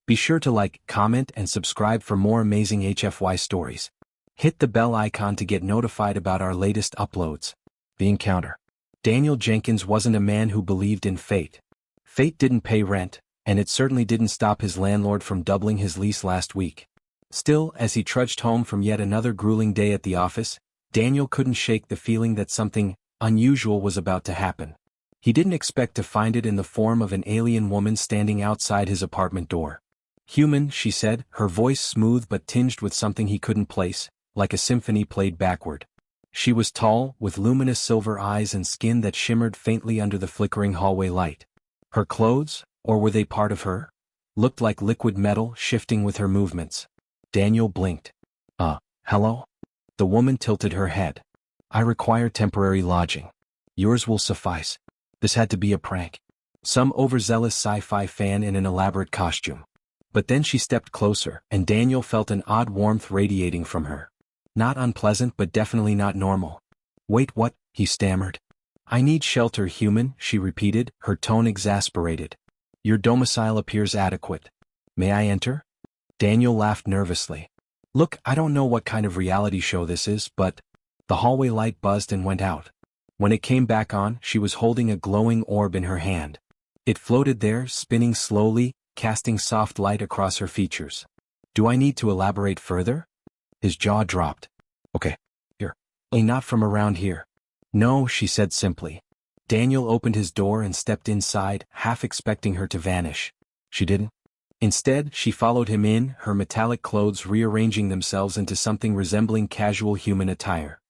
Be sure to like, comment, and subscribe for more amazing HFY stories. Hit the bell icon to get notified about our latest uploads. The encounter. Daniel Jenkins wasn't a man who believed in fate. Fate didn't pay rent, and it certainly didn't stop his landlord from doubling his lease last week. Still, as he trudged home from yet another grueling day at the office, Daniel couldn't shake the feeling that something unusual was about to happen. He didn't expect to find it in the form of an alien woman standing outside his apartment door. Human, she said, her voice smooth but tinged with something he couldn't place, like a symphony played backward. She was tall, with luminous silver eyes and skin that shimmered faintly under the flickering hallway light. Her clothes, or were they part of her, looked like liquid metal shifting with her movements. Daniel blinked. Hello? The woman tilted her head. I require temporary lodging. Yours will suffice. This had to be a prank. Some overzealous sci-fi fan in an elaborate costume. But then she stepped closer, and Daniel felt an odd warmth radiating from her. Not unpleasant, but definitely not normal. Wait, what? He stammered. I need shelter, human, she repeated, her tone exasperated. Your domicile appears adequate. May I enter? Daniel laughed nervously. Look, I don't know what kind of reality show this is, but... The hallway light buzzed and went out. When it came back on, she was holding a glowing orb in her hand. It floated there, spinning slowly, casting soft light across her features. Do I need to elaborate further? His jaw dropped. Okay. Here. Not from around here. No, she said simply. Daniel opened his door and stepped inside, half expecting her to vanish. She didn't. Instead, she followed him in, her metallic clothes rearranging themselves into something resembling casual human attire.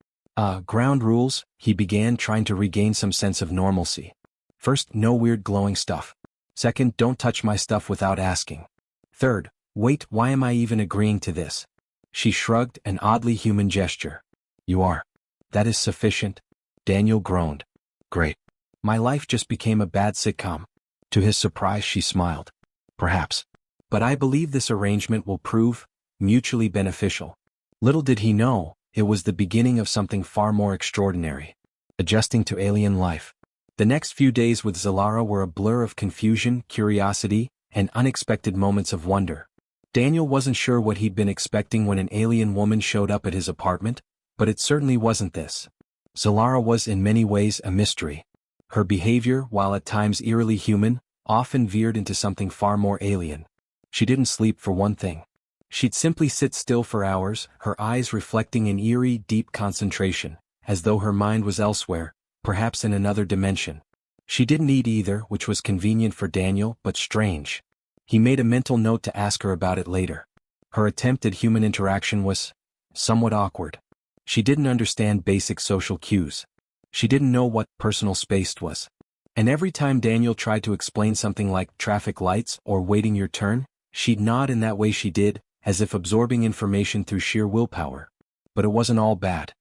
Ground rules, he began, trying to regain some sense of normalcy. First, no weird glowing stuff. Second, don't touch my stuff without asking. Third, wait, why am I even agreeing to this? She shrugged, an oddly human gesture. You are. That is sufficient. Daniel groaned. Great. My life just became a bad sitcom. To his surprise, she smiled. Perhaps. But I believe this arrangement will prove mutually beneficial. Little did he know, it was the beginning of something far more extraordinary. Adjusting to alien life. The next few days with Zalara were a blur of confusion, curiosity, and unexpected moments of wonder. Daniel wasn't sure what he'd been expecting when an alien woman showed up at his apartment, but it certainly wasn't this. Zalara was in many ways a mystery. Her behavior, while at times eerily human, often veered into something far more alien. She didn't sleep, for one thing. She'd simply sit still for hours, her eyes reflecting an eerie, deep concentration, as though her mind was elsewhere, perhaps in another dimension. She didn't eat either, which was convenient for Daniel, but strange. He made a mental note to ask her about it later. Her attempt at human interaction was somewhat awkward. She didn't understand basic social cues. She didn't know what personal space was. And every time Daniel tried to explain something like traffic lights or waiting your turn, she'd nod in that way she did, as if absorbing information through sheer willpower. But it wasn't all bad.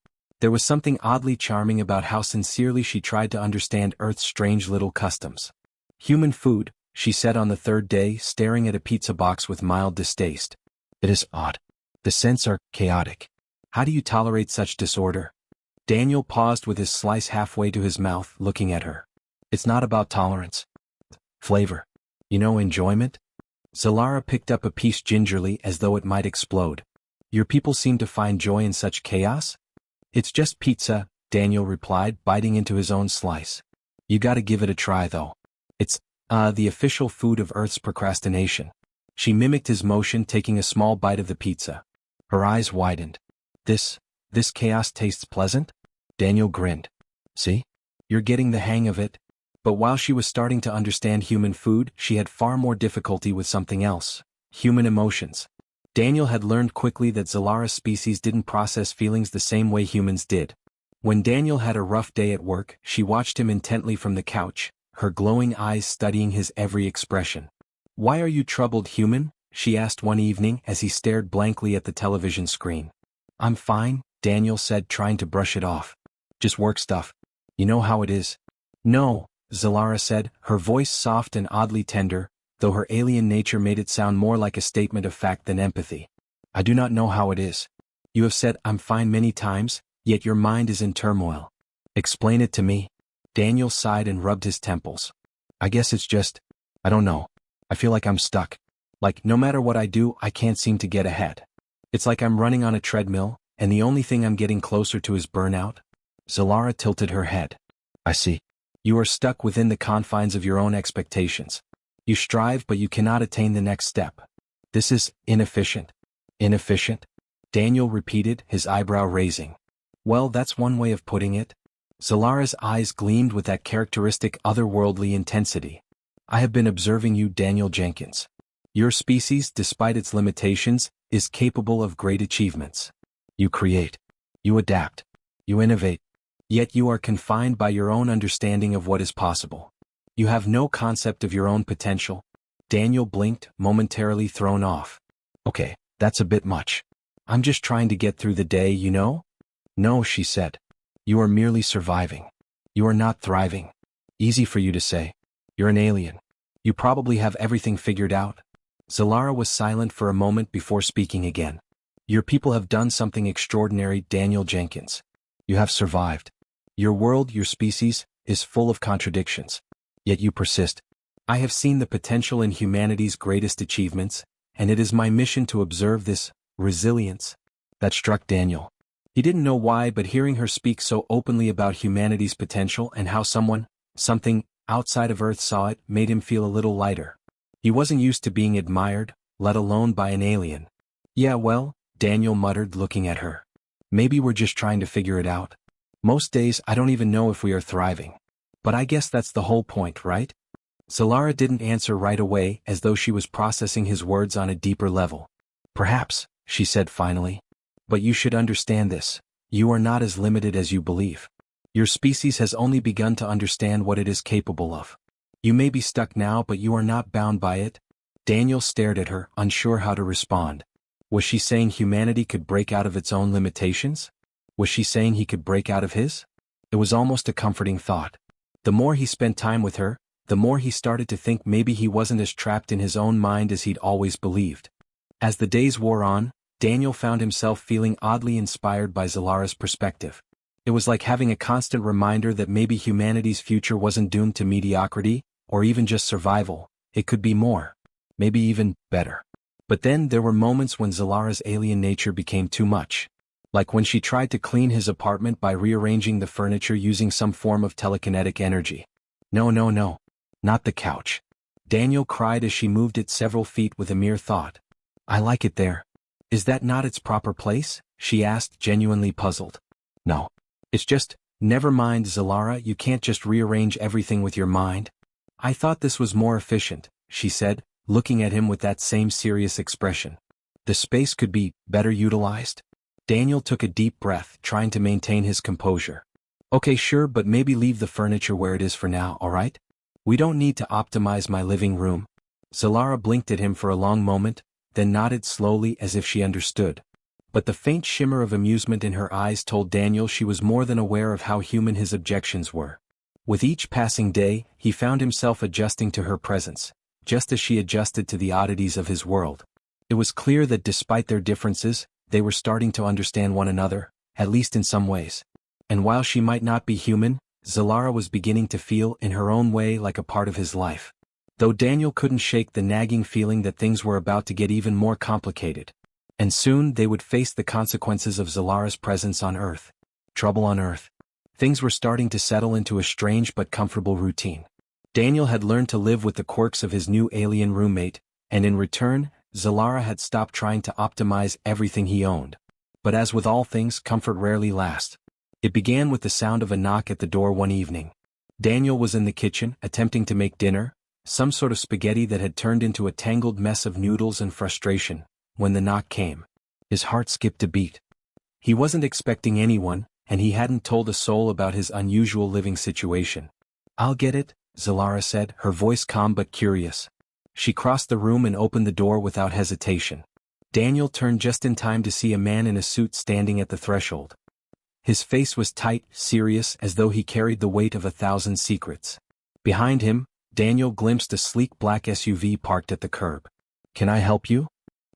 There was something oddly charming about how sincerely she tried to understand Earth's strange little customs. Human food, she said on the third day, staring at a pizza box with mild distaste. It is odd. The scents are chaotic. How do you tolerate such disorder? Daniel paused with his slice halfway to his mouth, looking at her. It's not about tolerance. Flavor. Enjoyment? Zalara picked up a piece gingerly as though it might explode. Your people seem to find joy in such chaos? It's just pizza, Daniel replied, biting into his own slice. You gotta give it a try though. It's, the official food of Earth's procrastination. She mimicked his motion, taking a small bite of the pizza. Her eyes widened. This chaos tastes pleasant? Daniel grinned. See? You're getting the hang of it. But while she was starting to understand human food, she had far more difficulty with something else. Human emotions. Daniel had learned quickly that Zalara's species didn't process feelings the same way humans did. When Daniel had a rough day at work, she watched him intently from the couch, her glowing eyes studying his every expression. Why are you troubled, human? She asked one evening as he stared blankly at the television screen. I'm fine, Daniel said, trying to brush it off. Just work stuff. You know how it is. No, Zalara said, her voice soft and oddly tender, though her alien nature made it sound more like a statement of fact than empathy. I do not know how it is. You have said I'm fine many times, yet your mind is in turmoil. Explain it to me. Daniel sighed and rubbed his temples. I guess it's just, I don't know. I feel like I'm stuck. Like, no matter what I do, I can't seem to get ahead. It's like I'm running on a treadmill, and the only thing I'm getting closer to is burnout. Zalara tilted her head. I see. You are stuck within the confines of your own expectations. You strive but you cannot attain the next step. This is inefficient. Inefficient? Daniel repeated, his eyebrow raising. Well, that's one way of putting it. Zalara's eyes gleamed with that characteristic otherworldly intensity. I have been observing you, Daniel Jenkins. Your species, despite its limitations, is capable of great achievements. You create. You adapt. You innovate. Yet you are confined by your own understanding of what is possible. You have no concept of your own potential. Daniel blinked, momentarily thrown off. Okay, that's a bit much. I'm just trying to get through the day, you know? No, she said. You are merely surviving. You are not thriving. Easy for you to say. You're an alien. You probably have everything figured out. Zalara was silent for a moment before speaking again. Your people have done something extraordinary, Daniel Jenkins. You have survived. Your world, your species, is full of contradictions. Yet you persist. I have seen the potential in humanity's greatest achievements, and it is my mission to observe this resilience. That struck Daniel. He didn't know why, but hearing her speak so openly about humanity's potential and how something outside of Earth saw it, made him feel a little lighter. He wasn't used to being admired, let alone by an alien. Yeah, well, Daniel muttered, looking at her. Maybe we're just trying to figure it out. Most days I don't even know if we are thriving. But I guess that's the whole point, right? Zalara didn't answer right away, as though she was processing his words on a deeper level. Perhaps, she said finally. But you should understand this. You are not as limited as you believe. Your species has only begun to understand what it is capable of. You may be stuck now, but you are not bound by it. Daniel stared at her, unsure how to respond. Was she saying humanity could break out of its own limitations? Was she saying he could break out of his? It was almost a comforting thought. The more he spent time with her, the more he started to think maybe he wasn't as trapped in his own mind as he'd always believed. As the days wore on, Daniel found himself feeling oddly inspired by Zalara's perspective. It was like having a constant reminder that maybe humanity's future wasn't doomed to mediocrity, or even just survival. It could be more. Maybe even better. But then there were moments when Zalara's alien nature became too much. Like when she tried to clean his apartment by rearranging the furniture using some form of telekinetic energy. No, no, no. Not the couch. Daniel cried as she moved it several feet with a mere thought. I like it there. Is that not its proper place? She asked, genuinely puzzled. No. It's just, never mind, Zalara, you can't just rearrange everything with your mind. I thought this was more efficient, she said, looking at him with that same serious expression. The space could be better utilized. Daniel took a deep breath, trying to maintain his composure. Okay, sure, but maybe leave the furniture where it is for now, alright? We don't need to optimize my living room. Zalara blinked at him for a long moment, then nodded slowly as if she understood. But the faint shimmer of amusement in her eyes told Daniel she was more than aware of how human his objections were. With each passing day, he found himself adjusting to her presence, just as she adjusted to the oddities of his world. It was clear that despite their differences, they were starting to understand one another, at least in some ways. And while she might not be human, Zalara was beginning to feel, in her own way, like a part of his life. Though Daniel couldn't shake the nagging feeling that things were about to get even more complicated. And soon they would face the consequences of Zalara's presence on Earth. Trouble on Earth. Things were starting to settle into a strange but comfortable routine. Daniel had learned to live with the quirks of his new alien roommate, and in return, Zalara had stopped trying to optimize everything he owned. But as with all things, comfort rarely lasts. It began with the sound of a knock at the door one evening. Daniel was in the kitchen, attempting to make dinner, some sort of spaghetti that had turned into a tangled mess of noodles and frustration, when the knock came. His heart skipped a beat. He wasn't expecting anyone, and he hadn't told a soul about his unusual living situation. I'll get it, Zalara said, her voice calm but curious. She crossed the room and opened the door without hesitation. Daniel turned just in time to see a man in a suit standing at the threshold. His face was tight, serious, as though he carried the weight of 1,000 secrets. Behind him, Daniel glimpsed a sleek black SUV parked at the curb. Can I help you?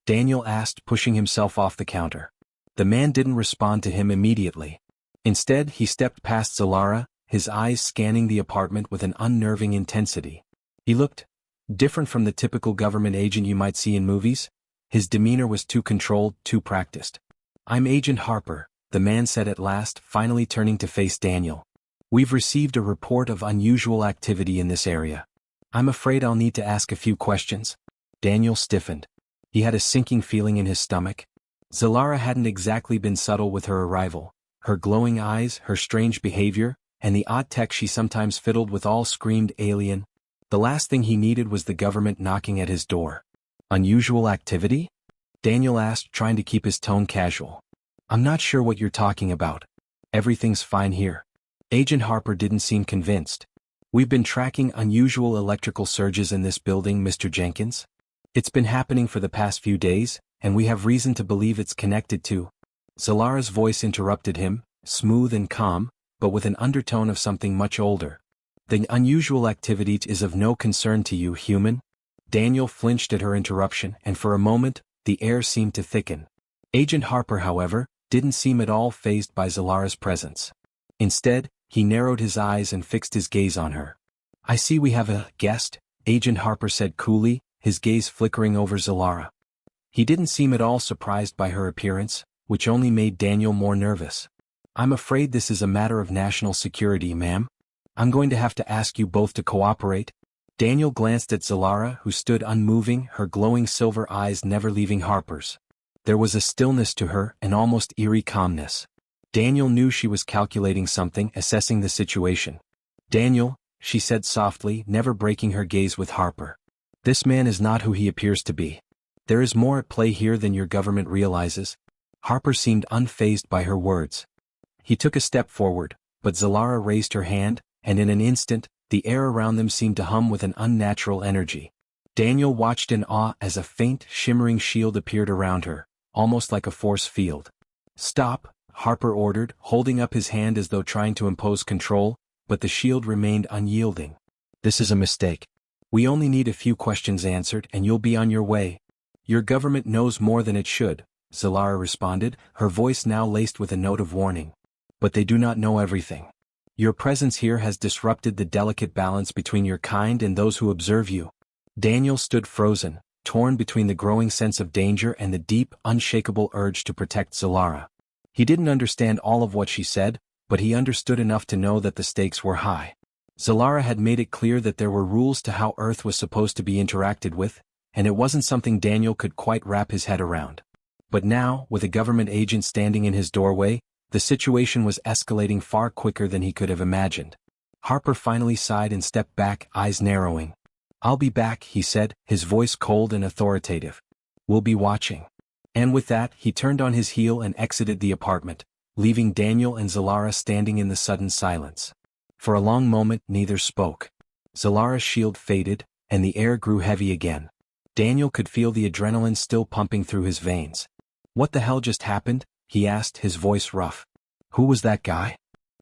Daniel asked, pushing himself off the counter. The man didn't respond to him immediately. Instead, he stepped past Zalara, his eyes scanning the apartment with an unnerving intensity. He looked Different from the typical government agent you might see in movies, his demeanor was too controlled, too practiced. "I'm Agent Harper," the man said at last, finally turning to face Daniel. "We've received a report of unusual activity in this area. I'm afraid I'll need to ask a few questions." Daniel stiffened. He had a sinking feeling in his stomach. Zalara hadn't exactly been subtle with her arrival. Her glowing eyes, her strange behavior, and the odd tech she sometimes fiddled with all screamed alien. The last thing he needed was the government knocking at his door. "Unusual activity?" Daniel asked, trying to keep his tone casual. "I'm not sure what you're talking about. Everything's fine here." Agent Harper didn't seem convinced. "We've been tracking unusual electrical surges in this building, Mr. Jenkins. It's been happening for the past few days, and we have reason to believe it's connected to—" Zalara's voice interrupted him, smooth and calm, but with an undertone of something much older. "The unusual activity is of no concern to you, human?" Daniel flinched at her interruption, and for a moment, the air seemed to thicken. Agent Harper, however, didn't seem at all fazed by Zalara's presence. Instead, he narrowed his eyes and fixed his gaze on her. "I see we have a guest," Agent Harper said coolly, his gaze flickering over Zalara. He didn't seem at all surprised by her appearance, which only made Daniel more nervous. "I'm afraid this is a matter of national security, ma'am. I'm going to have to ask you both to cooperate." Daniel glanced at Zalara, who stood unmoving, her glowing silver eyes never leaving Harper's. There was a stillness to her, an almost eerie calmness. Daniel knew she was calculating something, assessing the situation. "Daniel," she said softly, never breaking her gaze with Harper. "This man is not who he appears to be. There is more at play here than your government realizes." Harper seemed unfazed by her words. He took a step forward, but Zalara raised her hand, and in an instant, the air around them seemed to hum with an unnatural energy. Daniel watched in awe as a faint, shimmering shield appeared around her, almost like a force field. "Stop," Harper ordered, holding up his hand as though trying to impose control, but the shield remained unyielding. "This is a mistake. We only need a few questions answered and you'll be on your way." "Your government knows more than it should," Zalara responded, her voice now laced with a note of warning. "But they do not know everything. Your presence here has disrupted the delicate balance between your kind and those who observe you." Daniel stood frozen, torn between the growing sense of danger and the deep, unshakable urge to protect Zalara. He didn't understand all of what she said, but he understood enough to know that the stakes were high. Zalara had made it clear that there were rules to how Earth was supposed to be interacted with, and it wasn't something Daniel could quite wrap his head around. But now, with a government agent standing in his doorway, the situation was escalating far quicker than he could have imagined. Harper finally sighed and stepped back, eyes narrowing. "I'll be back," he said, his voice cold and authoritative. "We'll be watching." And with that, he turned on his heel and exited the apartment, leaving Daniel and Zalara standing in the sudden silence. For a long moment, neither spoke. Zalara's shield faded, and the air grew heavy again. Daniel could feel the adrenaline still pumping through his veins. "What the hell just happened?" he asked, his voice rough. "Who was that guy?"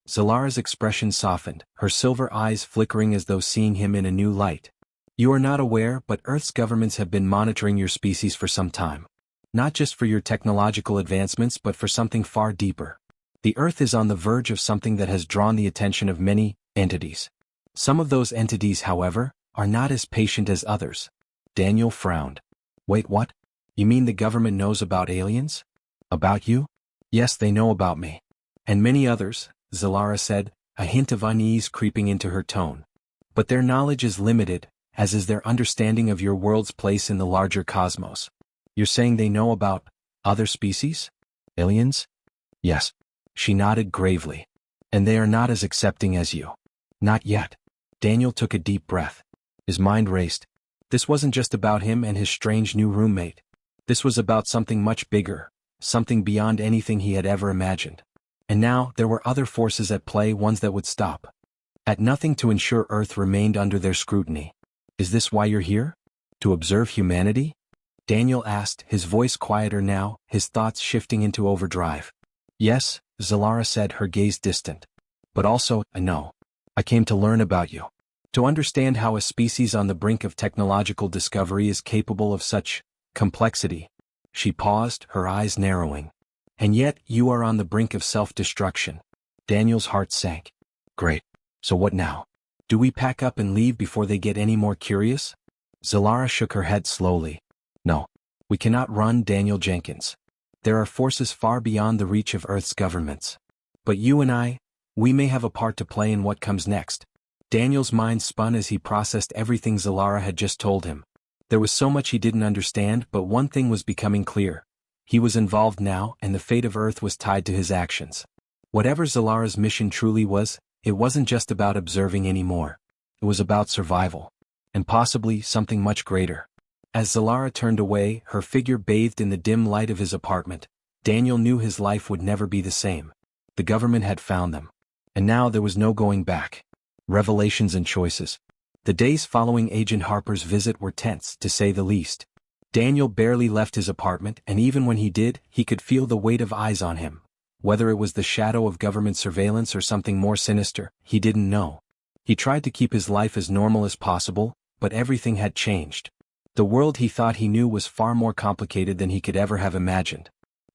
Zalara's expression softened, her silver eyes flickering as though seeing him in a new light. "You are not aware, but Earth's governments have been monitoring your species for some time. Not just for your technological advancements but for something far deeper. The Earth is on the verge of something that has drawn the attention of many entities. Some of those entities, however, are not as patient as others." Daniel frowned. "Wait, what? You mean the government knows about aliens? About you?" "Yes, they know about me. And many others," Zalara said, a hint of unease creeping into her tone. "But their knowledge is limited, as is their understanding of your world's place in the larger cosmos." "You're saying they know about other species? Aliens?" "Yes." She nodded gravely. "And they are not as accepting as you." "Not yet." Daniel took a deep breath. His mind raced. This wasn't just about him and his strange new roommate. This was about something much bigger, something beyond anything he had ever imagined. And now, there were other forces at play, ones that would stop at nothing to ensure Earth remained under their scrutiny. "Is this why you're here? To observe humanity?" Daniel asked, his voice quieter now, his thoughts shifting into overdrive. "Yes," Zalara said, her gaze distant. "But also, I know. I came to learn about you. To understand how a species on the brink of technological discovery is capable of such complexity." She paused, her eyes narrowing. "And yet, you are on the brink of self-destruction." Daniel's heart sank. "Great. So what now? Do we pack up and leave before they get any more curious?" Zalara shook her head slowly. No. We cannot run, Daniel Jenkins. There are forces far beyond the reach of Earth's governments. But you and I, we may have a part to play in what comes next. Daniel's mind spun as he processed everything Zalara had just told him. There was so much he didn't understand, but one thing was becoming clear. He was involved now, and the fate of Earth was tied to his actions. Whatever Zalara's mission truly was, it wasn't just about observing anymore. It was about survival. And possibly something much greater. As Zalara turned away, her figure bathed in the dim light of his apartment, Daniel knew his life would never be the same. The government had found them. And now there was no going back. Revelations and choices. The days following Agent Harper's visit were tense, to say the least. Daniel barely left his apartment, and even when he did, he could feel the weight of eyes on him. Whether it was the shadow of government surveillance or something more sinister, he didn't know. He tried to keep his life as normal as possible, but everything had changed. The world he thought he knew was far more complicated than he could ever have imagined.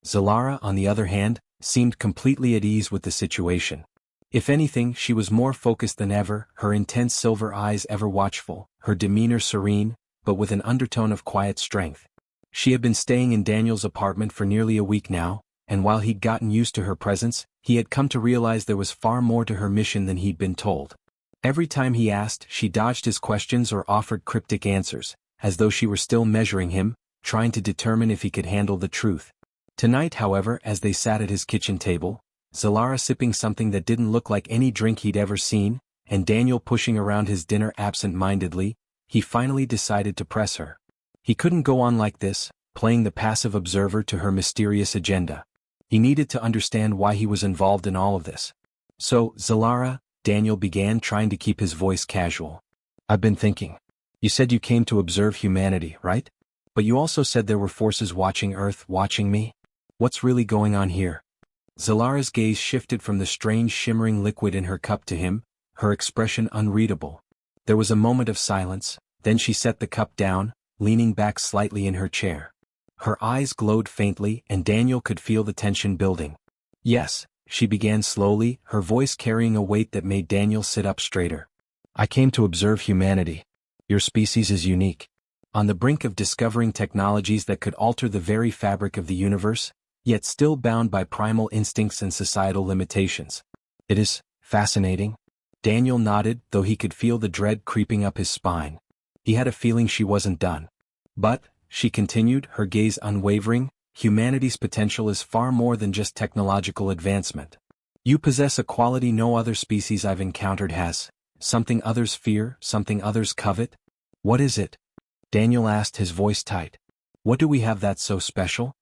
Zalara, on the other hand, seemed completely at ease with the situation. If anything, she was more focused than ever, her intense silver eyes ever watchful, her demeanor serene, but with an undertone of quiet strength. She had been staying in Daniel's apartment for nearly a week now, and while he'd gotten used to her presence, he had come to realize there was far more to her mission than he'd been told. Every time he asked, she dodged his questions or offered cryptic answers, as though she were still measuring him, trying to determine if he could handle the truth. Tonight, however, as they sat at his kitchen table, Zalara sipping something that didn't look like any drink he'd ever seen, and Daniel pushing around his dinner absent-mindedly, he finally decided to press her. He couldn't go on like this, playing the passive observer to her mysterious agenda. He needed to understand why he was involved in all of this. So, Zalara, Daniel began, trying to keep his voice casual. I've been thinking. You said you came to observe humanity, right? But you also said there were forces watching Earth, watching me? What's really going on here? Zalara's gaze shifted from the strange shimmering liquid in her cup to him, her expression unreadable. There was a moment of silence, then she set the cup down, leaning back slightly in her chair. Her eyes glowed faintly, and Daniel could feel the tension building. Yes, she began slowly, her voice carrying a weight that made Daniel sit up straighter. I came to observe humanity. Your species is unique. On the brink of discovering technologies that could alter the very fabric of the universe, yet still bound by primal instincts and societal limitations. It is fascinating. Daniel nodded, though he could feel the dread creeping up his spine. He had a feeling she wasn't done. But, she continued, her gaze unwavering, humanity's potential is far more than just technological advancement. You possess a quality no other species I've encountered has, something others fear, something others covet. What is it? Daniel asked, his voice tight. What do we have that's so special?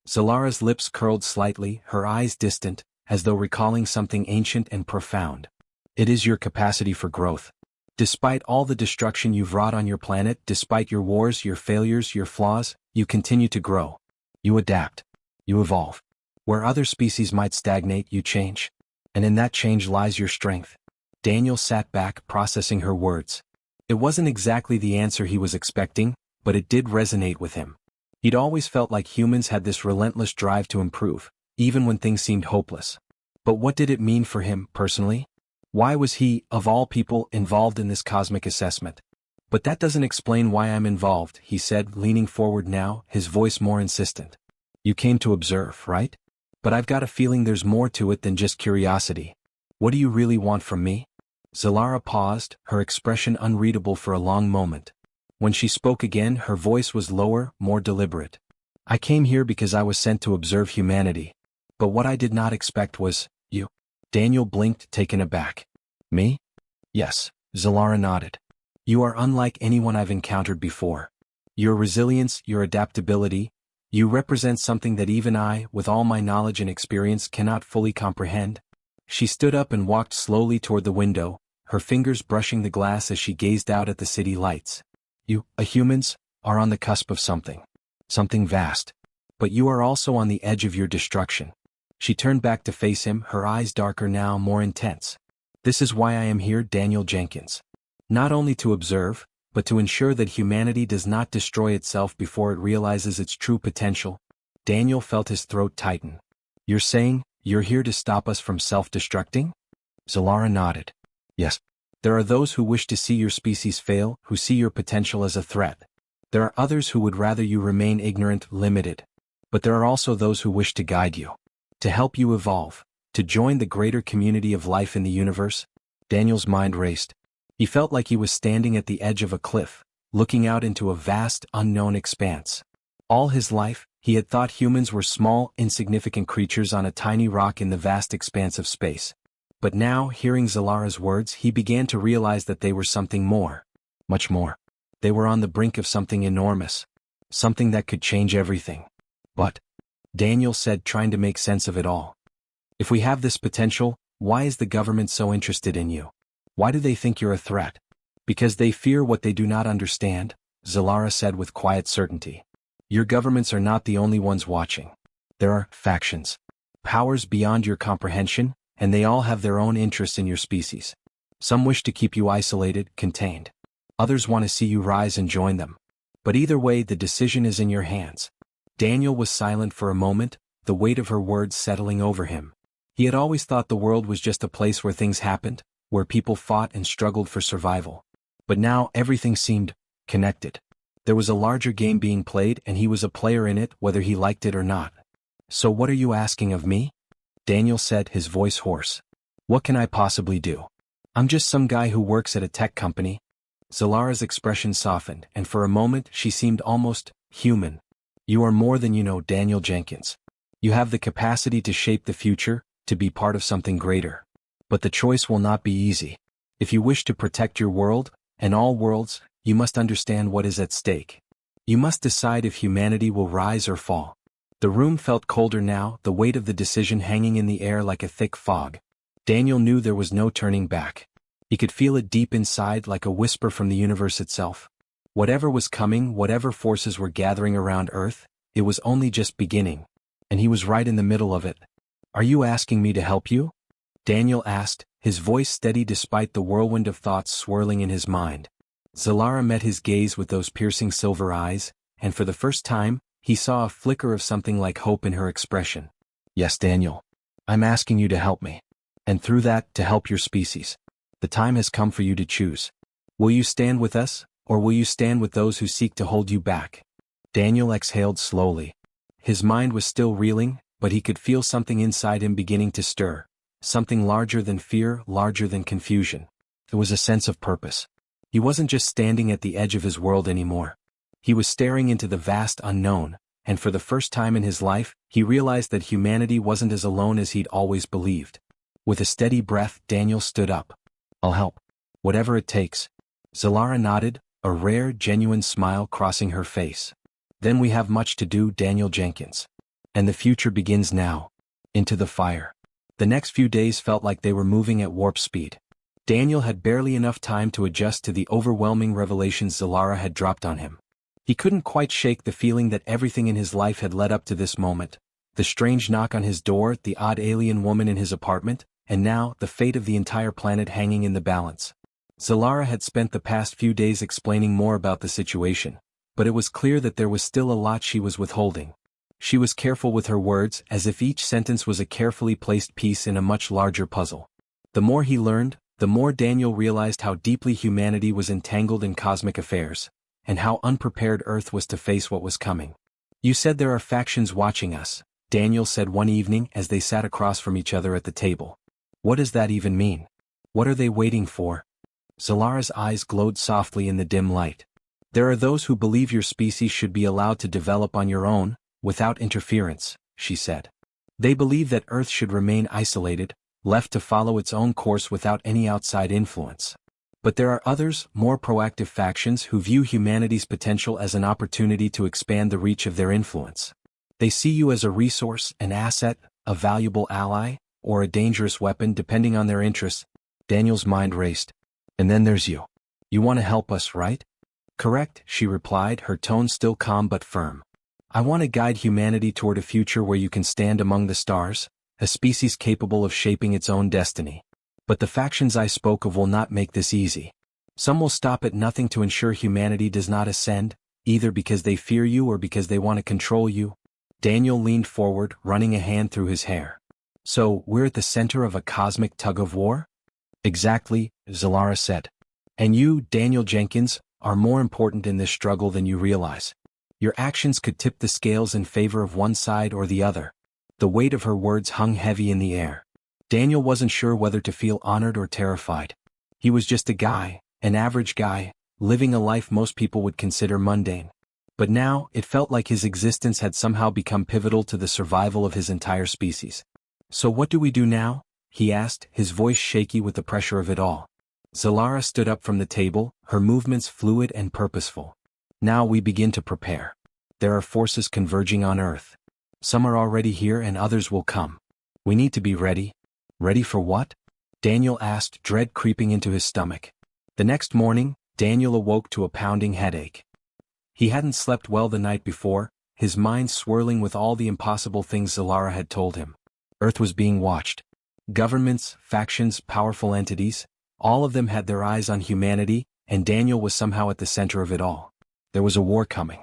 Zalara's lips curled slightly, her eyes distant, as though recalling something ancient and profound. It is your capacity for growth. Despite all the destruction you've wrought on your planet, despite your wars, your failures, your flaws, you continue to grow. You adapt. You evolve. Where other species might stagnate, you change. And in that change lies your strength. Daniel sat back, processing her words. It wasn't exactly the answer he was expecting, but it did resonate with him. He'd always felt like humans had this relentless drive to improve, even when things seemed hopeless. But what did it mean for him, personally? Why was he, of all people, involved in this cosmic assessment? But that doesn't explain why I'm involved, he said, leaning forward now, his voice more insistent. You came to observe, right? But I've got a feeling there's more to it than just curiosity. What do you really want from me? Zalara paused, her expression unreadable for a long moment. When she spoke again, her voice was lower, more deliberate. I came here because I was sent to observe humanity. But what I did not expect was, you. Daniel blinked, taken aback. Me? Yes, Zalara nodded. You are unlike anyone I've encountered before. Your resilience, your adaptability, you represent something that even I, with all my knowledge and experience, cannot fully comprehend. She stood up and walked slowly toward the window, her fingers brushing the glass as she gazed out at the city lights. You, humans, are on the cusp of something. Something vast. But you are also on the edge of your destruction. She turned back to face him, her eyes darker now, more intense. This is why I am here, Daniel Jenkins. Not only to observe, but to ensure that humanity does not destroy itself before it realizes its true potential. Daniel felt his throat tighten. You're saying, you're here to stop us from self-destructing? Zalara nodded. Yes. There are those who wish to see your species fail, who see your potential as a threat. There are others who would rather you remain ignorant, limited. But there are also those who wish to guide you, to help you evolve, to join the greater community of life in the universe. Daniel's mind raced. He felt like he was standing at the edge of a cliff, looking out into a vast, unknown expanse. All his life, he had thought humans were small, insignificant creatures on a tiny rock in the vast expanse of space. But now, hearing Zalara's words, he began to realize that they were something more. Much more. They were on the brink of something enormous. Something that could change everything. But, Daniel said, trying to make sense of it all. If we have this potential, why is the government so interested in you? Why do they think you're a threat? Because they fear what they do not understand, Zalara said with quiet certainty. Your governments are not the only ones watching. There are factions. Powers beyond your comprehension, and they all have their own interests in your species. Some wish to keep you isolated, contained. Others want to see you rise and join them. But either way, the decision is in your hands. Daniel was silent for a moment, the weight of her words settling over him. He had always thought the world was just a place where things happened, where people fought and struggled for survival. But now everything seemed connected. There was a larger game being played and he was a player in it whether he liked it or not. So what are you asking of me? Daniel said, his voice hoarse. What can I possibly do? I'm just some guy who works at a tech company. Zalara's expression softened, and for a moment she seemed almost human. You are more than you know, Daniel Jenkins. You have the capacity to shape the future, to be part of something greater. But the choice will not be easy. If you wish to protect your world, and all worlds, you must understand what is at stake. You must decide if humanity will rise or fall. The room felt colder now, the weight of the decision hanging in the air like a thick fog. Daniel knew there was no turning back. He could feel it deep inside like a whisper from the universe itself. Whatever was coming, whatever forces were gathering around Earth, it was only just beginning. And he was right in the middle of it. Are you asking me to help you? Daniel asked, his voice steady despite the whirlwind of thoughts swirling in his mind. Zalara met his gaze with those piercing silver eyes, and for the first time, he saw a flicker of something like hope in her expression. Yes, Daniel. I'm asking you to help me. And through that, to help your species. The time has come for you to choose. Will you stand with us, or will you stand with those who seek to hold you back? Daniel exhaled slowly. His mind was still reeling, but he could feel something inside him beginning to stir. Something larger than fear, larger than confusion. It was a sense of purpose. He wasn't just standing at the edge of his world anymore. He was staring into the vast unknown, and for the first time in his life, he realized that humanity wasn't as alone as he'd always believed. With a steady breath, Daniel stood up. I'll help. Whatever it takes. Zalara nodded, a rare, genuine smile crossing her face. Then we have much to do, Daniel Jenkins. And the future begins now. Into the fire. The next few days felt like they were moving at warp speed. Daniel had barely enough time to adjust to the overwhelming revelations Zalara had dropped on him. He couldn't quite shake the feeling that everything in his life had led up to this moment. The strange knock on his door, the odd alien woman in his apartment, and now, the fate of the entire planet hanging in the balance. Zalara had spent the past few days explaining more about the situation, but it was clear that there was still a lot she was withholding. She was careful with her words, as if each sentence was a carefully placed piece in a much larger puzzle. The more he learned, the more Daniel realized how deeply humanity was entangled in cosmic affairs, and how unprepared Earth was to face what was coming. You said there are factions watching us, Daniel said one evening as they sat across from each other at the table. What does that even mean? What are they waiting for? Zalara's eyes glowed softly in the dim light. There are those who believe your species should be allowed to develop on your own, without interference, she said. They believe that Earth should remain isolated, left to follow its own course without any outside influence. But there are others, more proactive factions who view humanity's potential as an opportunity to expand the reach of their influence. They see you as a resource, an asset, a valuable ally, or a dangerous weapon depending on their interests. Daniel's mind raced. And then there's you. You want to help us, right? Correct, she replied, her tone still calm but firm. I want to guide humanity toward a future where you can stand among the stars, a species capable of shaping its own destiny. But the factions I spoke of will not make this easy. Some will stop at nothing to ensure humanity does not ascend, either because they fear you or because they want to control you. Daniel leaned forward, running a hand through his hair. So, we're at the center of a cosmic tug-of-war? Exactly, Zalara said. And you, Daniel Jenkins, are more important in this struggle than you realize. Your actions could tip the scales in favor of one side or the other. The weight of her words hung heavy in the air. Daniel wasn't sure whether to feel honored or terrified. He was just a guy, an average guy, living a life most people would consider mundane. But now, it felt like his existence had somehow become pivotal to the survival of his entire species. So what do we do now? He asked, his voice shaky with the pressure of it all. Zalara stood up from the table, her movements fluid and purposeful. Now we begin to prepare. There are forces converging on Earth. Some are already here and others will come. We need to be ready. Ready for what? Daniel asked, dread creeping into his stomach. The next morning, Daniel awoke to a pounding headache. He hadn't slept well the night before, his mind swirling with all the impossible things Zalara had told him. Earth was being watched. Governments, factions, powerful entities, all of them had their eyes on humanity, and Daniel was somehow at the center of it all. There was a war coming.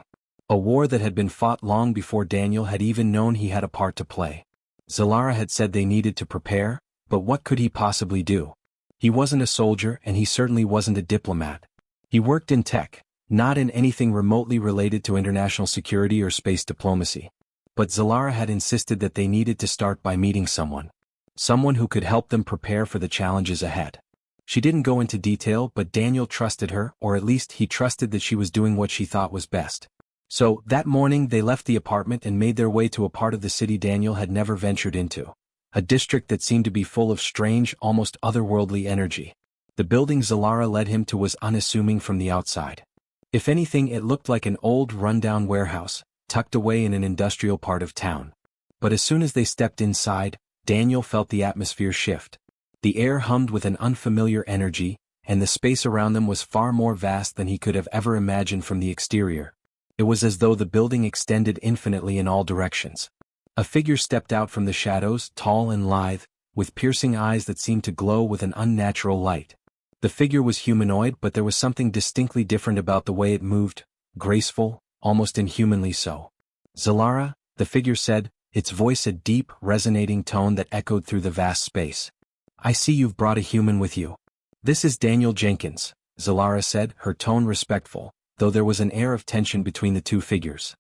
A war that had been fought long before Daniel had even known he had a part to play. Zalara had said they needed to prepare, but what could he possibly do? He wasn't a soldier and he certainly wasn't a diplomat. He worked in tech, not in anything remotely related to international security or space diplomacy. But Zalara had insisted that they needed to start by meeting someone. Someone who could help them prepare for the challenges ahead. She didn't go into detail, but Daniel trusted her, or at least he trusted that she was doing what she thought was best. So, that morning they left the apartment and made their way to a part of the city Daniel had never ventured into. A district that seemed to be full of strange, almost otherworldly energy. The building Zalara led him to was unassuming from the outside. If anything, it looked like an old, rundown warehouse, tucked away in an industrial part of town. But as soon as they stepped inside, Daniel felt the atmosphere shift. The air hummed with an unfamiliar energy, and the space around them was far more vast than he could have ever imagined from the exterior. It was as though the building extended infinitely in all directions. A figure stepped out from the shadows, tall and lithe, with piercing eyes that seemed to glow with an unnatural light. The figure was humanoid, but there was something distinctly different about the way it moved, graceful, almost inhumanly so. Zalara, the figure said, its voice a deep, resonating tone that echoed through the vast space. I see you've brought a human with you. This is Daniel Jenkins, Zalara said, her tone respectful, though there was an air of tension between the two figures.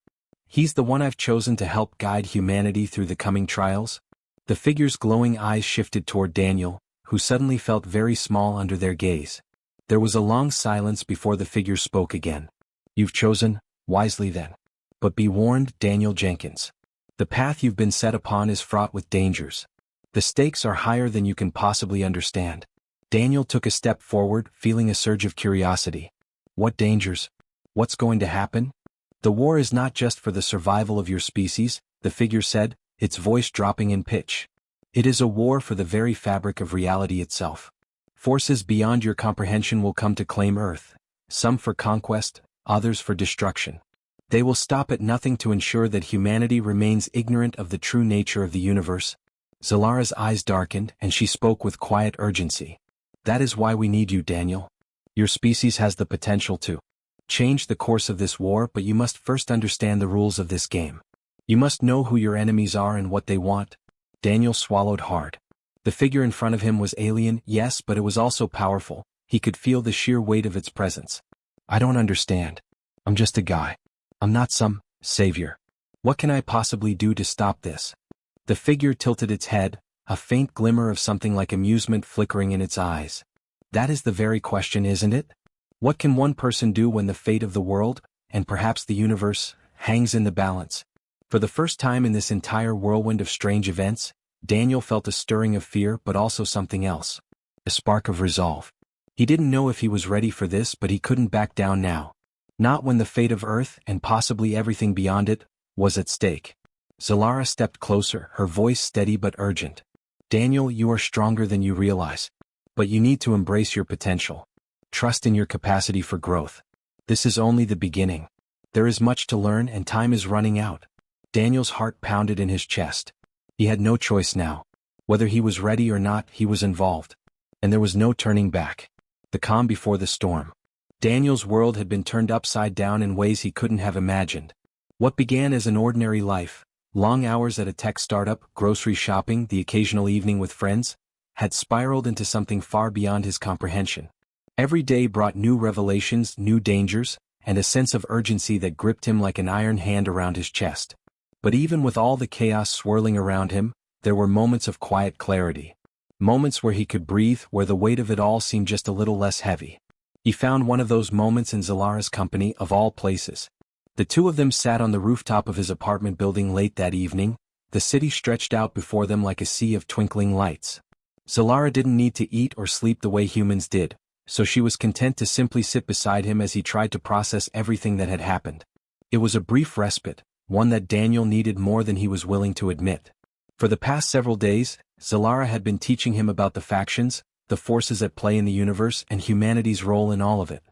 He's the one I've chosen to help guide humanity through the coming trials. The figure's glowing eyes shifted toward Daniel, who suddenly felt very small under their gaze. There was a long silence before the figure spoke again. You've chosen, wisely then. But be warned, Daniel Jenkins. The path you've been set upon is fraught with dangers. The stakes are higher than you can possibly understand. Daniel took a step forward, feeling a surge of curiosity. What dangers? What's going to happen? The war is not just for the survival of your species, the figure said, its voice dropping in pitch. It is a war for the very fabric of reality itself. Forces beyond your comprehension will come to claim Earth, some for conquest, others for destruction. They will stop at nothing to ensure that humanity remains ignorant of the true nature of the universe. Zalara's eyes darkened, and she spoke with quiet urgency. That is why we need you, Daniel. Your species has the potential to change the course of this war, but you must first understand the rules of this game. You must know who your enemies are and what they want. Daniel swallowed hard. The figure in front of him was alien, yes, but it was also powerful. He could feel the sheer weight of its presence. I don't understand. I'm just a guy. I'm not some savior. What can I possibly do to stop this? The figure tilted its head, a faint glimmer of something like amusement flickering in its eyes. That is the very question, isn't it? What can one person do when the fate of the world, and perhaps the universe, hangs in the balance? For the first time in this entire whirlwind of strange events, Daniel felt a stirring of fear but also something else. A spark of resolve. He didn't know if he was ready for this, but he couldn't back down now. Not when the fate of Earth, and possibly everything beyond it, was at stake. Zalara stepped closer, her voice steady but urgent. Daniel, you are stronger than you realize. But you need to embrace your potential. Trust in your capacity for growth. This is only the beginning. There is much to learn and time is running out. Daniel's heart pounded in his chest. He had no choice now. Whether he was ready or not, he was involved. And there was no turning back. The calm before the storm. Daniel's world had been turned upside down in ways he couldn't have imagined. What began as an ordinary life, long hours at a tech startup, grocery shopping, the occasional evening with friends, had spiraled into something far beyond his comprehension. Every day brought new revelations, new dangers, and a sense of urgency that gripped him like an iron hand around his chest. But even with all the chaos swirling around him, there were moments of quiet clarity. Moments where he could breathe, where the weight of it all seemed just a little less heavy. He found one of those moments in Zalara's company, of all places. The two of them sat on the rooftop of his apartment building late that evening, the city stretched out before them like a sea of twinkling lights. Zalara didn't need to eat or sleep the way humans did, so she was content to simply sit beside him as he tried to process everything that had happened. It was a brief respite, one that Daniel needed more than he was willing to admit. For the past several days, Zalara had been teaching him about the factions, the forces at play in the universe, and humanity's role in all of it.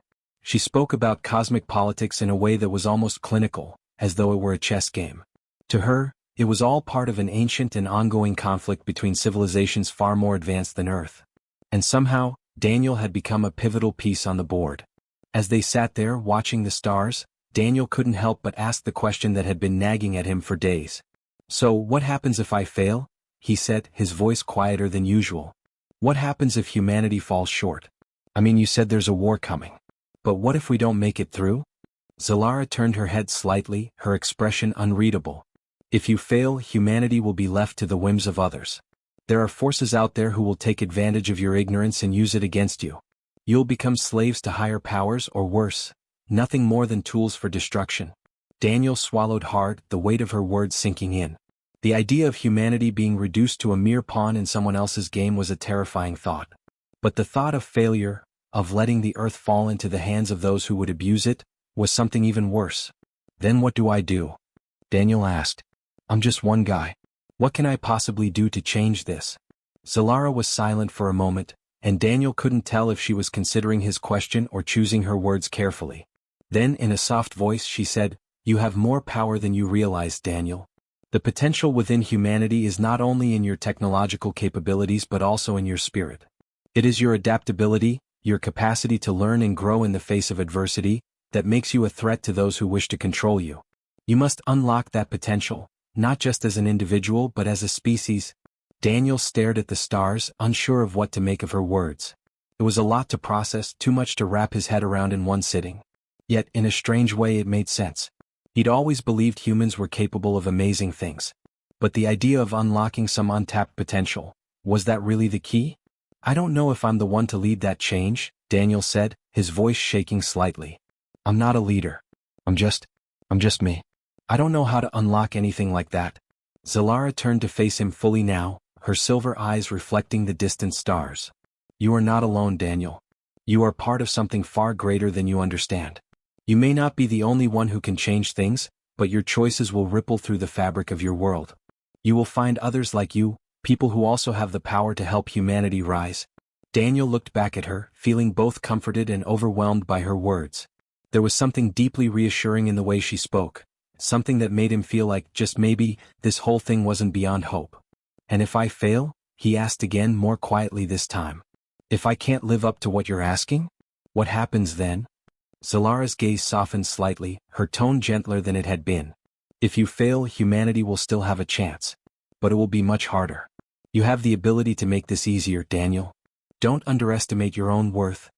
She spoke about cosmic politics in a way that was almost clinical, as though it were a chess game. To her, it was all part of an ancient and ongoing conflict between civilizations far more advanced than Earth. And somehow, Daniel had become a pivotal piece on the board. As they sat there watching the stars, Daniel couldn't help but ask the question that had been nagging at him for days. "So, what happens if I fail?" he said, his voice quieter than usual. "What happens if humanity falls short? I mean, you said there's a war coming. But what if we don't make it through?" Zalara turned her head slightly, her expression unreadable. "If you fail, humanity will be left to the whims of others. There are forces out there who will take advantage of your ignorance and use it against you. You'll become slaves to higher powers, or worse, nothing more than tools for destruction." Daniel swallowed hard, the weight of her words sinking in. The idea of humanity being reduced to a mere pawn in someone else's game was a terrifying thought. But the thought of failure, of letting the earth fall into the hands of those who would abuse it, was something even worse. "Then what do I do?" Daniel asked. "I'm just one guy. What can I possibly do to change this?" Zalara was silent for a moment, and Daniel couldn't tell if she was considering his question or choosing her words carefully. Then in a soft voice she said, "You have more power than you realize, Daniel. The potential within humanity is not only in your technological capabilities but also in your spirit. It is your adaptability, your capacity to learn and grow in the face of adversity, that makes you a threat to those who wish to control you. You must unlock that potential, not just as an individual but as a species." Daniel stared at the stars, unsure of what to make of her words. It was a lot to process, too much to wrap his head around in one sitting. Yet, in a strange way, it made sense. He'd always believed humans were capable of amazing things. But the idea of unlocking some untapped potential, was that really the key? "I don't know if I'm the one to lead that change," Daniel said, his voice shaking slightly. "I'm not a leader. I'm just me. I don't know how to unlock anything like that." Zalara turned to face him fully now, her silver eyes reflecting the distant stars. "You are not alone, Daniel. You are part of something far greater than you understand. You may not be the only one who can change things, but your choices will ripple through the fabric of your world. You will find others like you, people who also have the power to help humanity rise." Daniel looked back at her, feeling both comforted and overwhelmed by her words. There was something deeply reassuring in the way she spoke, something that made him feel like, just maybe, this whole thing wasn't beyond hope. "And if I fail?" he asked again, more quietly this time. "If I can't live up to what you're asking? What happens then?" Zalara's gaze softened slightly, her tone gentler than it had been. "If you fail, humanity will still have a chance. But it will be much harder. You have the ability to make this easier, Daniel. Don't underestimate your own worth."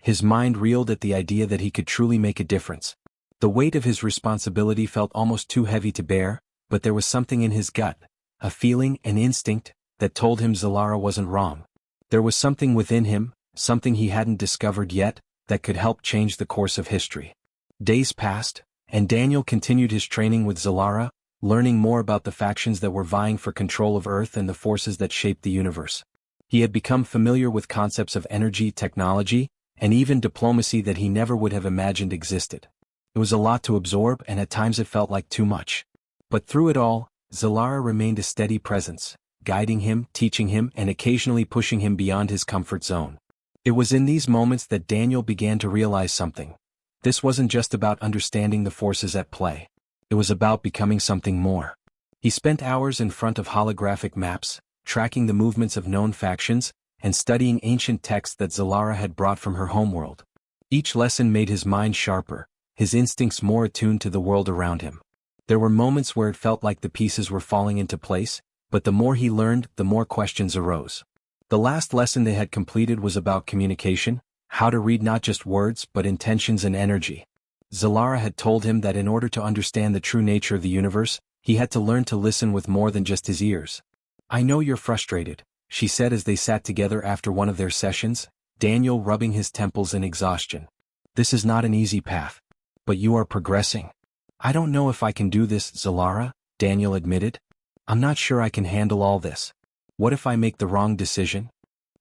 His mind reeled at the idea that he could truly make a difference. The weight of his responsibility felt almost too heavy to bear, but there was something in his gut, a feeling, an instinct, that told him Zalara wasn't wrong. There was something within him, something he hadn't discovered yet, that could help change the course of history. Days passed, and Daniel continued his training with Zalara, learning more about the factions that were vying for control of Earth and the forces that shaped the universe. He had become familiar with concepts of energy, technology, and even diplomacy that he never would have imagined existed. It was a lot to absorb, and at times it felt like too much. But through it all, Zalara remained a steady presence, guiding him, teaching him, and occasionally pushing him beyond his comfort zone. It was in these moments that Daniel began to realize something. This wasn't just about understanding the forces at play. It was about becoming something more. He spent hours in front of holographic maps, tracking the movements of known factions, and studying ancient texts that Zalara had brought from her homeworld. Each lesson made his mind sharper, his instincts more attuned to the world around him. There were moments where it felt like the pieces were falling into place, but the more he learned, the more questions arose. The last lesson they had completed was about communication, how to read not just words but intentions and energy. Zalara had told him that in order to understand the true nature of the universe, he had to learn to listen with more than just his ears. "I know you're frustrated," she said as they sat together after one of their sessions, Daniel rubbing his temples in exhaustion. "This is not an easy path. But you are progressing." "I don't know if I can do this, Zalara," Daniel admitted. "I'm not sure I can handle all this. What if I make the wrong decision?"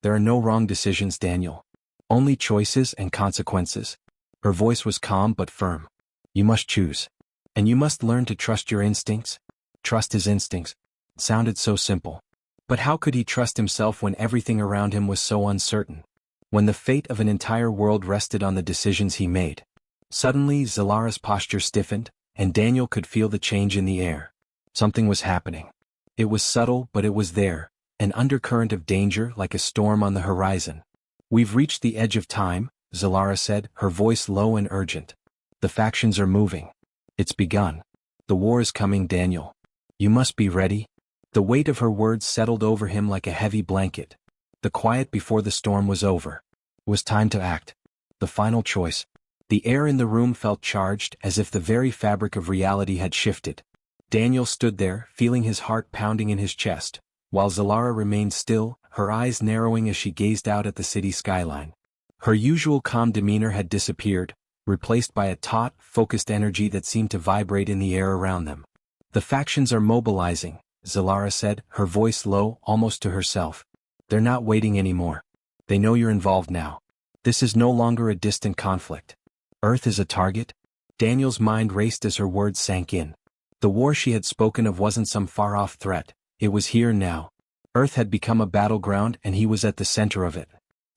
"There are no wrong decisions, Daniel. Only choices and consequences." Her voice was calm but firm. "You must choose. And you must learn to trust your instincts." Trust his instincts. It sounded so simple. But how could he trust himself when everything around him was so uncertain? When the fate of an entire world rested on the decisions he made? Suddenly Zalara's posture stiffened, and Daniel could feel the change in the air. Something was happening. It was subtle, but it was there, an undercurrent of danger like a storm on the horizon. "We've reached the edge of time," Zalara said, her voice low and urgent. "The factions are moving. It's begun. The war is coming, Daniel. You must be ready." The weight of her words settled over him like a heavy blanket. The quiet before the storm was over. It was time to act. The final choice. The air in the room felt charged, as if the very fabric of reality had shifted. Daniel stood there, feeling his heart pounding in his chest, while Zalara remained still, her eyes narrowing as she gazed out at the city skyline. Her usual calm demeanor had disappeared, replaced by a taut, focused energy that seemed to vibrate in the air around them. "The factions are mobilizing," Zalara said, her voice low, almost to herself. "They're not waiting anymore. They know you're involved now. This is no longer a distant conflict. Earth is a target." Daniel's mind raced as her words sank in. The war she had spoken of wasn't some far-off threat. It was here now. Earth had become a battleground and he was at the center of it.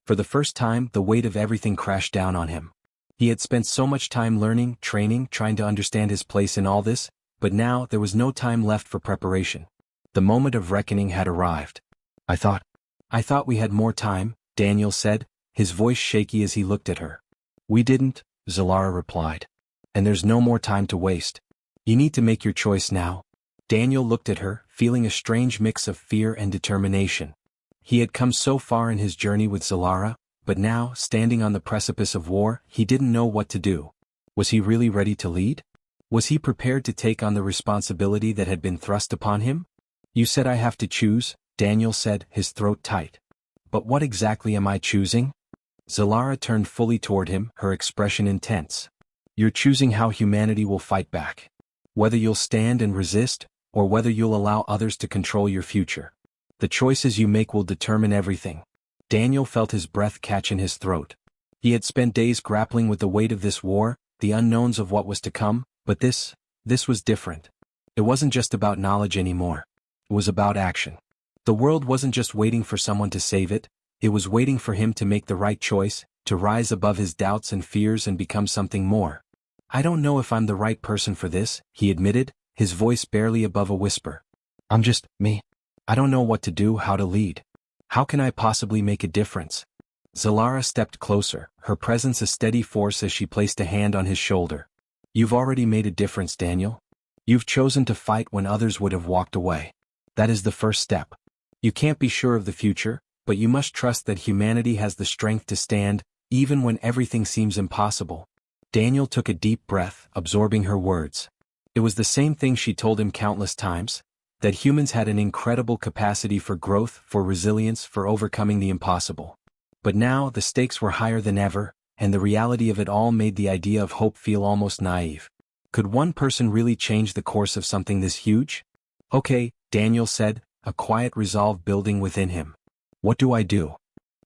For the first time, the weight of everything crashed down on him. He had spent so much time learning, training, trying to understand his place in all this, but now there was no time left for preparation. The moment of reckoning had arrived. I thought we had more time," Daniel said, his voice shaky as he looked at her. "We didn't," Zalara replied. "And there's no more time to waste. You need to make your choice now." Daniel looked at her, feeling a strange mix of fear and determination. He had come so far in his journey with Zalara, but now, standing on the precipice of war, he didn't know what to do. Was he really ready to lead? Was he prepared to take on the responsibility that had been thrust upon him? "You said I have to choose," Daniel said, his throat tight. "But what exactly am I choosing?" Zalara turned fully toward him, her expression intense. "You're choosing how humanity will fight back. Whether you'll stand and resist, or whether you'll allow others to control your future. The choices you make will determine everything." Daniel felt his breath catch in his throat. He had spent days grappling with the weight of this war, the unknowns of what was to come, but this was different. It wasn't just about knowledge anymore. It was about action. The world wasn't just waiting for someone to save it, it was waiting for him to make the right choice, to rise above his doubts and fears and become something more. "I don't know if I'm the right person for this," he admitted, his voice barely above a whisper. "I'm just me. I don't know what to do, how to lead. How can I possibly make a difference?" Zalara stepped closer, her presence a steady force as she placed a hand on his shoulder. "You've already made a difference, Daniel. You've chosen to fight when others would have walked away. That is the first step. You can't be sure of the future, but you must trust that humanity has the strength to stand, even when everything seems impossible." Daniel took a deep breath, absorbing her words. It was the same thing she told him countless times, that humans had an incredible capacity for growth, for resilience, for overcoming the impossible. But now the stakes were higher than ever, and the reality of it all made the idea of hope feel almost naive. Could one person really change the course of something this huge? "Okay," Daniel said, a quiet resolve building within him. "What do I do?"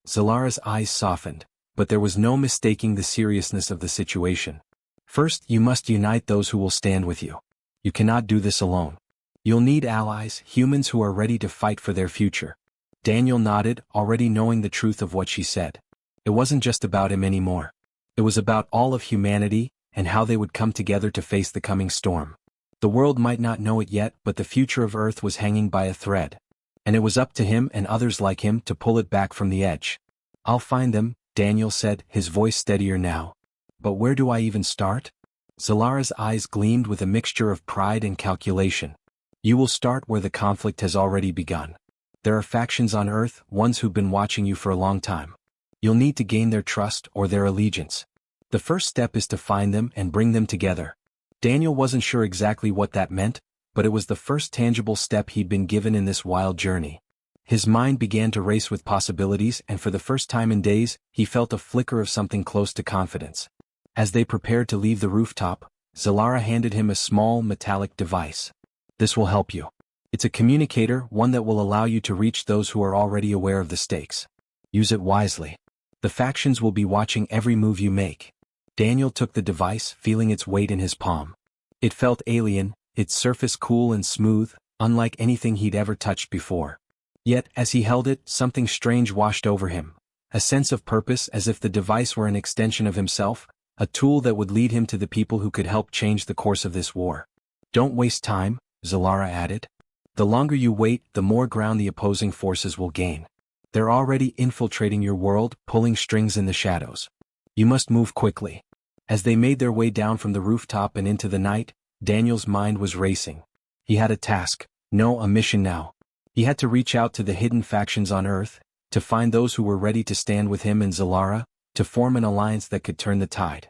Zalara's eyes softened, but there was no mistaking the seriousness of the situation. "First, you must unite those who will stand with you. You cannot do this alone. You'll need allies, humans who are ready to fight for their future." Daniel nodded, already knowing the truth of what she said. It wasn't just about him anymore. It was about all of humanity, and how they would come together to face the coming storm. The world might not know it yet, but the future of Earth was hanging by a thread. And it was up to him and others like him to pull it back from the edge. "I'll find them," Daniel said, his voice steadier now. "But where do I even start?" Zalara's eyes gleamed with a mixture of pride and calculation. "You will start where the conflict has already begun. There are factions on Earth, ones who've been watching you for a long time. You'll need to gain their trust or their allegiance. The first step is to find them and bring them together. Daniel wasn't sure exactly what that meant, but it was the first tangible step he'd been given in this wild journey. His mind began to race with possibilities, and for the first time in days, he felt a flicker of something close to confidence. As they prepared to leave the rooftop, Zalara handed him a small metallic device. This will help you. It's a communicator, one that will allow you to reach those who are already aware of the stakes. Use it wisely. The factions will be watching every move you make. Daniel took the device, feeling its weight in his palm. It felt alien, its surface cool and smooth, unlike anything he'd ever touched before. Yet, as he held it, something strange washed over him. A sense of purpose, as if the device were an extension of himself, a tool that would lead him to the people who could help change the course of this war. Don't waste time, Zalara added. The longer you wait, the more ground the opposing forces will gain. They're already infiltrating your world, pulling strings in the shadows. You must move quickly. As they made their way down from the rooftop and into the night, Daniel's mind was racing. He had a task, no, a mission now. He had to reach out to the hidden factions on Earth, to find those who were ready to stand with him and Zalara, to form an alliance that could turn the tide.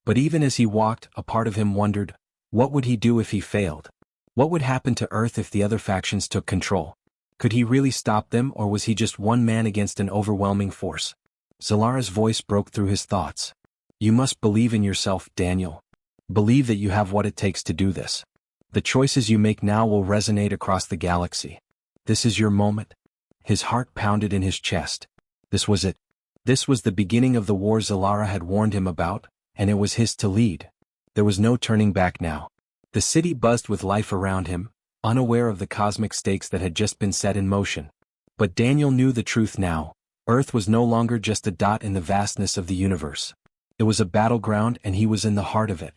But even as he walked, a part of him wondered, what would he do if he failed? What would happen to Earth if the other factions took control? Could he really stop them, or was he just one man against an overwhelming force? Zalara's voice broke through his thoughts. You must believe in yourself, Daniel. Believe that you have what it takes to do this. The choices you make now will resonate across the galaxy. This is your moment. His heart pounded in his chest. This was it. This was the beginning of the war Zalara had warned him about, and it was his to lead. There was no turning back now. The city buzzed with life around him, unaware of the cosmic stakes that had just been set in motion. But Daniel knew the truth now. Earth was no longer just a dot in the vastness of the universe. It was a battleground, and he was in the heart of it.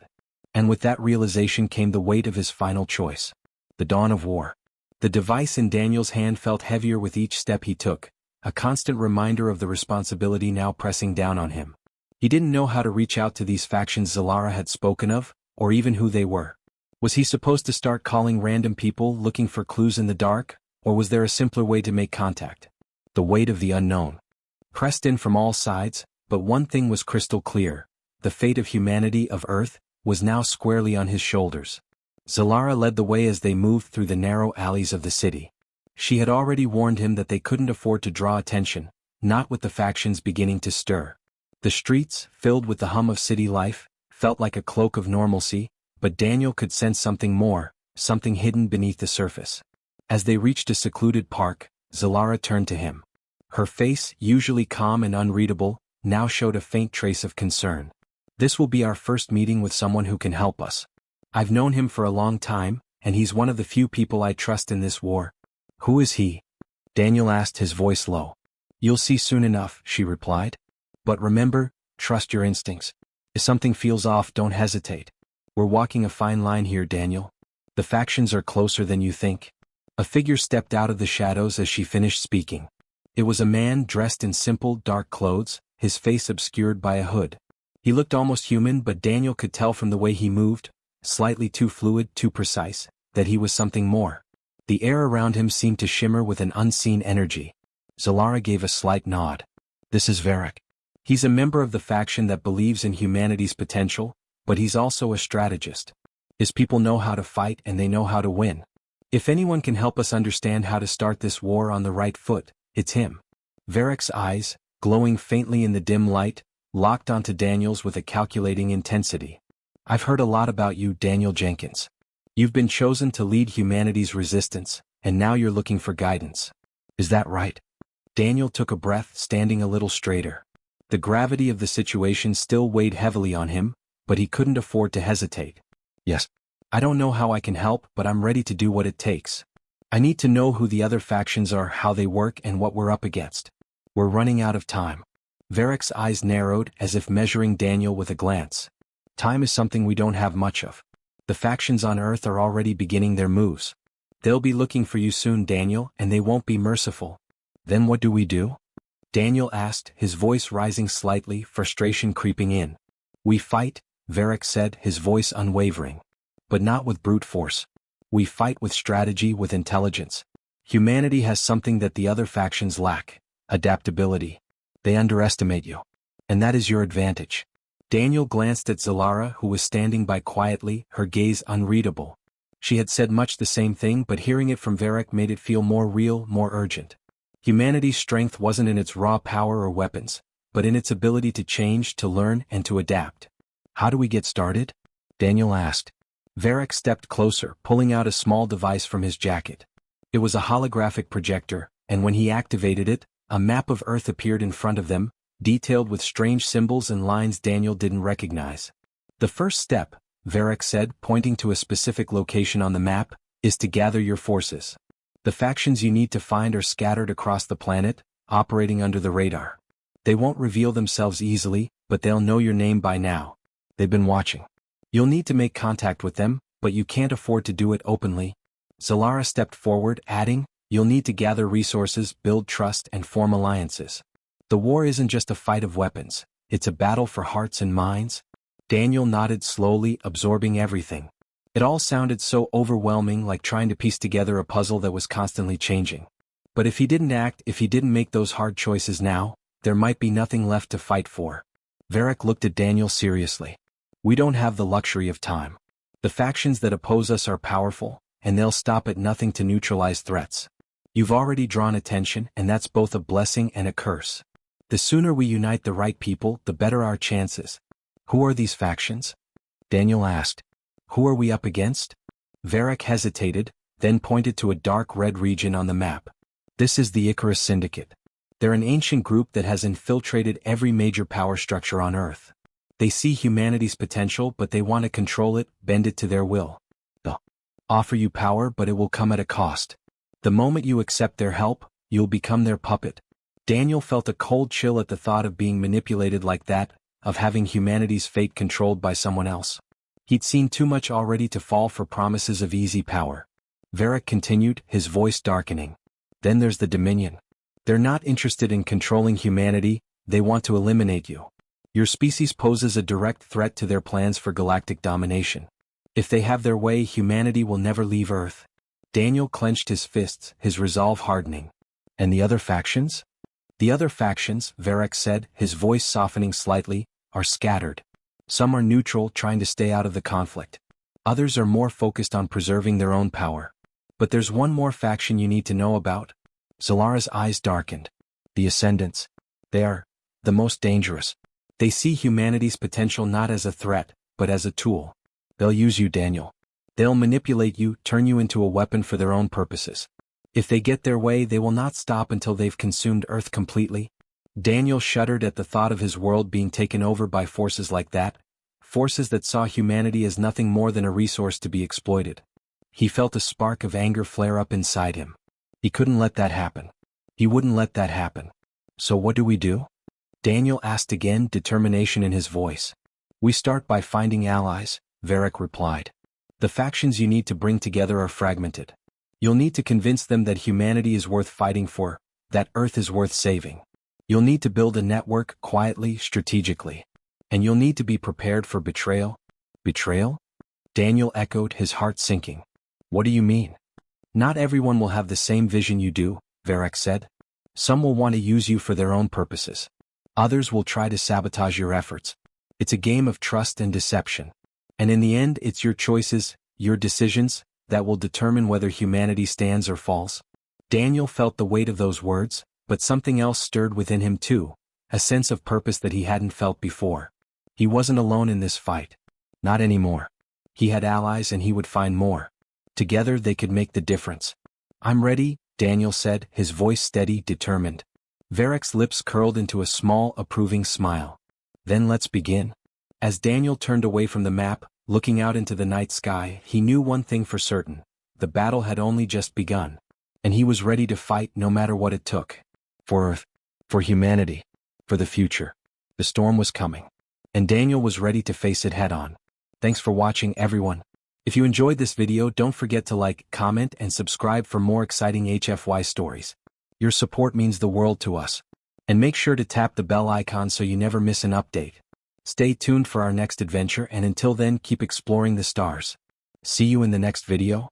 And with that realization came the weight of his final choice. The dawn of war. The device in Daniel's hand felt heavier with each step he took, a constant reminder of the responsibility now pressing down on him. He didn't know how to reach out to these factions Zalara had spoken of, or even who they were. Was he supposed to start calling random people looking for clues in the dark, or was there a simpler way to make contact? The weight of the unknown pressed in from all sides, but one thing was crystal clear. The fate of humanity, of Earth, was now squarely on his shoulders. Zalara led the way as they moved through the narrow alleys of the city. She had already warned him that they couldn't afford to draw attention, not with the factions beginning to stir. The streets, filled with the hum of city life, felt like a cloak of normalcy, but Daniel could sense something more, something hidden beneath the surface. As they reached a secluded park, Zalara turned to him. Her face, usually calm and unreadable, now showed a faint trace of concern. This will be our first meeting with someone who can help us. I've known him for a long time, and he's one of the few people I trust in this war. Who is he? Daniel asked, his voice low. You'll see soon enough, she replied. But remember, trust your instincts. If something feels off, don't hesitate. We're walking a fine line here, Daniel. The factions are closer than you think. A figure stepped out of the shadows as she finished speaking. It was a man dressed in simple, dark clothes, his face obscured by a hood. He looked almost human, but Daniel could tell from the way he moved, slightly too fluid, too precise, that he was something more. The air around him seemed to shimmer with an unseen energy. Zalara gave a slight nod. This is Varric. He's a member of the faction that believes in humanity's potential, but he's also a strategist. His people know how to fight and they know how to win. If anyone can help us understand how to start this war on the right foot, it's him. Varric's eyes, glowing faintly in the dim light, locked onto Daniel's with a calculating intensity. I've heard a lot about you, Daniel Jenkins. You've been chosen to lead humanity's resistance, and now you're looking for guidance. Is that right? Daniel took a breath, standing a little straighter. The gravity of the situation still weighed heavily on him, but he couldn't afford to hesitate. Yes. I don't know how I can help, but I'm ready to do what it takes. I need to know who the other factions are, how they work, and what we're up against. We're running out of time. Varric's eyes narrowed, as if measuring Daniel with a glance. Time is something we don't have much of. The factions on Earth are already beginning their moves. They'll be looking for you soon, Daniel, and they won't be merciful. Then what do we do? Daniel asked, his voice rising slightly, frustration creeping in. We fight, Varric said, his voice unwavering. But not with brute force. We fight with strategy, with intelligence. Humanity has something that the other factions lack: adaptability. They underestimate you. And that is your advantage. Daniel glanced at Zalara, who was standing by quietly, her gaze unreadable. She had said much the same thing, but hearing it from Varric made it feel more real, more urgent. Humanity's strength wasn't in its raw power or weapons, but in its ability to change, to learn, and to adapt. How do we get started? Daniel asked. Varric stepped closer, pulling out a small device from his jacket. It was a holographic projector, and when he activated it, a map of Earth appeared in front of them, detailed with strange symbols and lines Daniel didn't recognize. The first step, Varric said, pointing to a specific location on the map, is to gather your forces. The factions you need to find are scattered across the planet, operating under the radar. They won't reveal themselves easily, but they'll know your name by now. They've been watching. You'll need to make contact with them, but you can't afford to do it openly. Zalara stepped forward, adding, you'll need to gather resources, build trust, and form alliances. The war isn't just a fight of weapons, it's a battle for hearts and minds. Daniel nodded slowly, absorbing everything. It all sounded so overwhelming, like trying to piece together a puzzle that was constantly changing. But if he didn't act, if he didn't make those hard choices now, there might be nothing left to fight for. Varric looked at Daniel seriously. We don't have the luxury of time. The factions that oppose us are powerful, and they'll stop at nothing to neutralize threats. You've already drawn attention, and that's both a blessing and a curse. The sooner we unite the right people, the better our chances. Who are these factions? Daniel asked. Who are we up against? Varric hesitated, then pointed to a dark red region on the map. This is the Icarus Syndicate. They're an ancient group that has infiltrated every major power structure on Earth. They see humanity's potential, but they want to control it, bend it to their will. They'll offer you power, but it will come at a cost. The moment you accept their help, you'll become their puppet. Daniel felt a cold chill at the thought of being manipulated like that, of having humanity's fate controlled by someone else. He'd seen too much already to fall for promises of easy power. Varric continued, his voice darkening. Then there's the Dominion. They're not interested in controlling humanity, they want to eliminate you. Your species poses a direct threat to their plans for galactic domination. If they have their way, humanity will never leave Earth. Daniel clenched his fists, his resolve hardening. And the other factions? The other factions, Varric said, his voice softening slightly, are scattered. Some are neutral, trying to stay out of the conflict. Others are more focused on preserving their own power. But there's one more faction you need to know about. Zalara's eyes darkened. The Ascendants. They are the most dangerous. They see humanity's potential not as a threat, but as a tool. They'll use you, Daniel. They'll manipulate you, turn you into a weapon for their own purposes. If they get their way, they will not stop until they've consumed Earth completely. Daniel shuddered at the thought of his world being taken over by forces like that, forces that saw humanity as nothing more than a resource to be exploited. He felt a spark of anger flare up inside him. He couldn't let that happen. He wouldn't let that happen. So what do we do? Daniel asked again, determination in his voice. We start by finding allies, Varric replied. The factions you need to bring together are fragmented. You'll need to convince them that humanity is worth fighting for, that Earth is worth saving. You'll need to build a network quietly, strategically. And you'll need to be prepared for betrayal. Betrayal? Daniel echoed, his heart sinking. What do you mean? Not everyone will have the same vision you do, Varric said. Some will want to use you for their own purposes. Others will try to sabotage your efforts. It's a game of trust and deception. And in the end, it's your choices, your decisions, that will determine whether humanity stands or falls. Daniel felt the weight of those words, but something else stirred within him too, a sense of purpose that he hadn't felt before. He wasn't alone in this fight. Not anymore. He had allies and he would find more. Together they could make the difference. I'm ready, Daniel said, his voice steady, determined. Varric's lips curled into a small, approving smile. Then let's begin. As Daniel turned away from the map, looking out into the night sky, he knew one thing for certain. The battle had only just begun. And he was ready to fight no matter what it took. For Earth. For humanity. For the future. The storm was coming. And Daniel was ready to face it head on. Thanks for watching, everyone. If you enjoyed this video, don't forget to like, comment, and subscribe for more exciting HFY stories. Your support means the world to us. And make sure to tap the bell icon so you never miss an update. Stay tuned for our next adventure, and until then, keep exploring the stars. See you in the next video.